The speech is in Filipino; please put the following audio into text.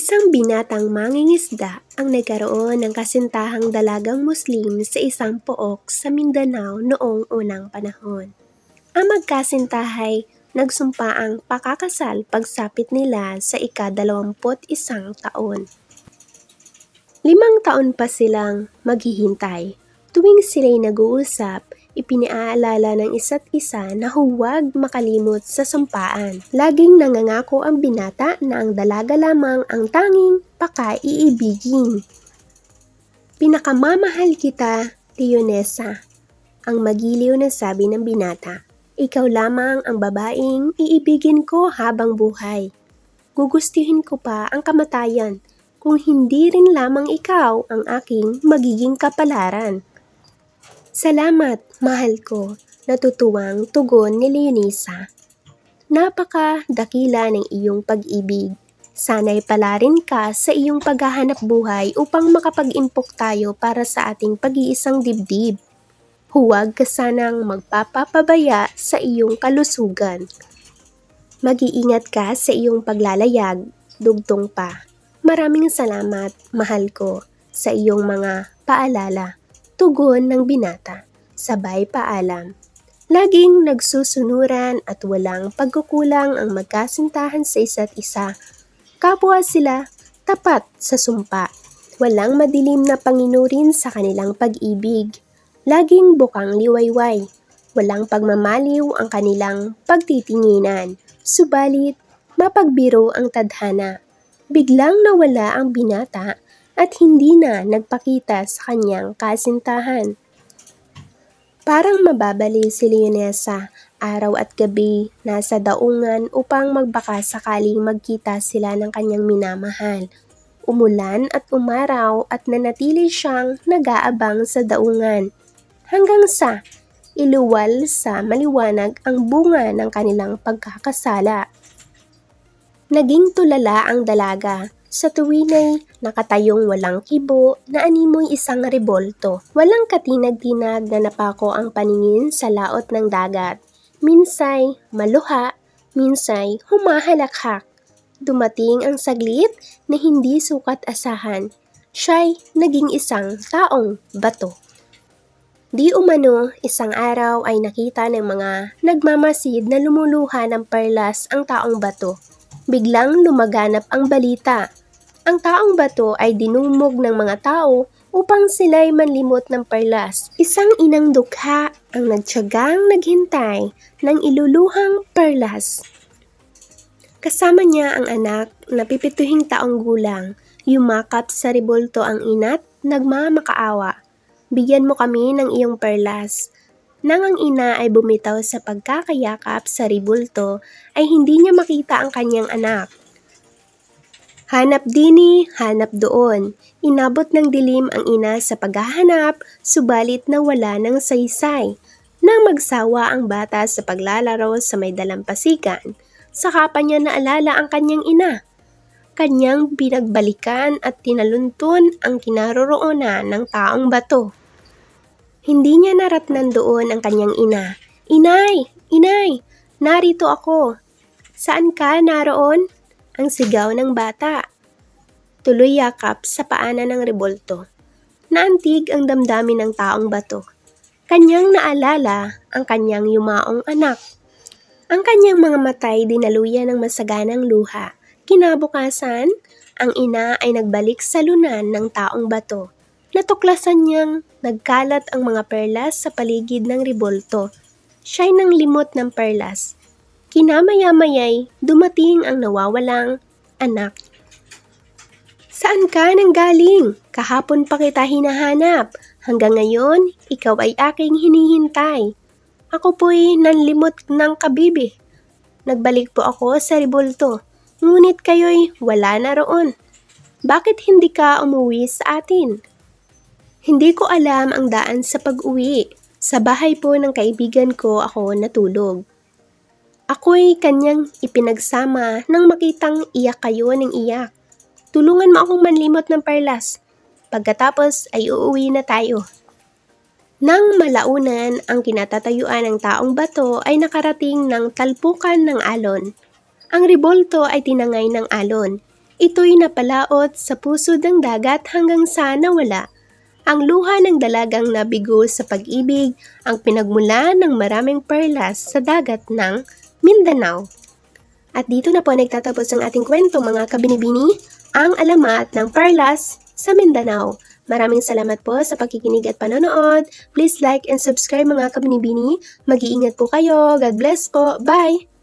Isang binatang mangingisda ang nagkaroon ng kasintahang dalagang Muslim sa isang pook sa Mindanao noong unang panahon. Ang magkasintahay nagsumpaang pakakasal pagsapit nila sa ika-21 taon. 5 taon pa silang maghihintay. Tuwing sila'y nag-uusap, ipinaalala ng isa't isa na huwag makalimot sa sumpaan. Laging nangangako ang binata na ang dalaga lamang ang tanging pakaiibigin. Pinakamamahal kita, Leonesa, ang magiliw na sabi ng binata. Ikaw lamang ang babaeng iibigin ko habang buhay. Gugustuhin ko pa ang kamatayan kung hindi rin lamang ikaw ang aking magiging kapalaran. Salamat, mahal ko, natutuwang tugon ni Leonesa. Napaka-dakila ng iyong pag-ibig. Sana'y palarin ka sa iyong paghahanap buhay upang makapag-impok tayo para sa ating pag-iisang dibdib. Huwag ka sanang magpapapabaya sa iyong kalusugan. Mag-iingat ka sa iyong paglalayag, dugtong pa. Maraming salamat, mahal ko, sa iyong mga paalala. Tugon ng binata, sabay paalam. Laging nagsusunuran at walang pagkukulang ang magkasintahan sa isa't isa. Kapwa sila tapat sa sumpa. Walang madilim na panginurin sa kanilang pag-ibig. Laging bukang liwayway. Walang pagmamaliw ang kanilang pagtitinginan. Subalit, mapagbiro ang tadhana. Biglang nawala ang binata at hindi na nagpakita sa kanyang kasintahan. Parang mababali si Leonesa, araw at gabi nasa daungan upang magbaka sakaling magkita sila ng kanyang minamahal. Umulan at umaraw at nanatili siyang nag-aabang sa daungan. Hanggang sa iluwal sa maliwanag ang bunga ng kanilang pagkakasala. Naging tulala ang dalaga. Sa tuwinay, nakatayong walang kibo na animoy isang rebolto. Walang katinag-tinag na napako ang paningin sa laot ng dagat. Minsay maluha, minsay humahalakhak. Dumating ang saglit na hindi sukat asahan. Siya'y naging isang taong bato. Di umano, isang araw ay nakita ng mga nagmamasid na lumuluha ng perlas ang taong bato. Biglang lumaganap ang balita. Ang taong bato ay dinumog ng mga tao upang sila'y manlimot ng perlas. Isang inang dukha ang nagtiyagang naghintay ng iluluhang perlas. Kasama niya ang anak na 7 taong gulang. Yumakap sa rebolto ang ina't nagmamakaawa. Bigyan mo kami ng iyong perlas. Nang ang ina ay bumitaw sa pagkakayakap sa rebolto, ay hindi niya makita ang kanyang anak. Hanap dini, hanap doon. Inabot ng dilim ang ina sa paghahanap, subalit nawala ng saysay. Nang magsawa ang bata sa paglalaro sa may dalampasigan, saka pa niya naalala ang kanyang ina. Kanyang binagbalikan at tinaluntun ang kinaroroonan ng taong bato. Hindi niya naratnan doon ang kanyang ina. Inay! Inay! Narito ako! Saan ka naroon? Ang sigaw ng bata. Tuloy yakap sa paanan ng rebolto. Naantig ang damdamin ng taong bato. Kanyang naalala ang kanyang yumaong anak. Ang kanyang mga matay dinaluyan ng masaganang luha. Kinabukasan, ang ina ay nagbalik sa lunan ng taong bato. Natuklasan niyang nagkalat ang mga perlas sa paligid ng rebolto. Siya'y nanglimot ng perlas. Kinamaya-mayay, dumating ang nawawalang anak. Saan ka nanggaling? Kahapon pa kita hinahanap. Hanggang ngayon, ikaw ay aking hinihintay. Ako po'y nanlimot ng kabibi. Nagbalik po ako sa rebolto. Ngunit kayo'y wala na roon. Bakit hindi ka umuwi sa atin? Hindi ko alam ang daan sa pag-uwi. Sa bahay po ng kaibigan ko ako natulog. Ako'y kanyang ipinagsama nang makitang iyak kayo ng iyak. Tulungan mo akong manlimot ng perlas. Pagkatapos ay uuwi na tayo. Nang malaunan ang kinatatayuan ng taong bato ay nakarating ng talpukan ng alon. Ang rebolto ay tinangay ng alon. Ito'y napalaot sa pusod ng dagat hanggang sa nawala. Ang luha ng dalagang nabigo sa pag-ibig ang pinagmulan ng maraming perlas sa dagat ng Mindanao. At dito na po nagtatapos ang ating kwento mga kabinibini, ang alamat ng perlas sa Mindanao. Maraming salamat po sa pakikinig at panonood. Please like and subscribe mga kabinibini. Mag-iingat po kayo. God bless po. Bye!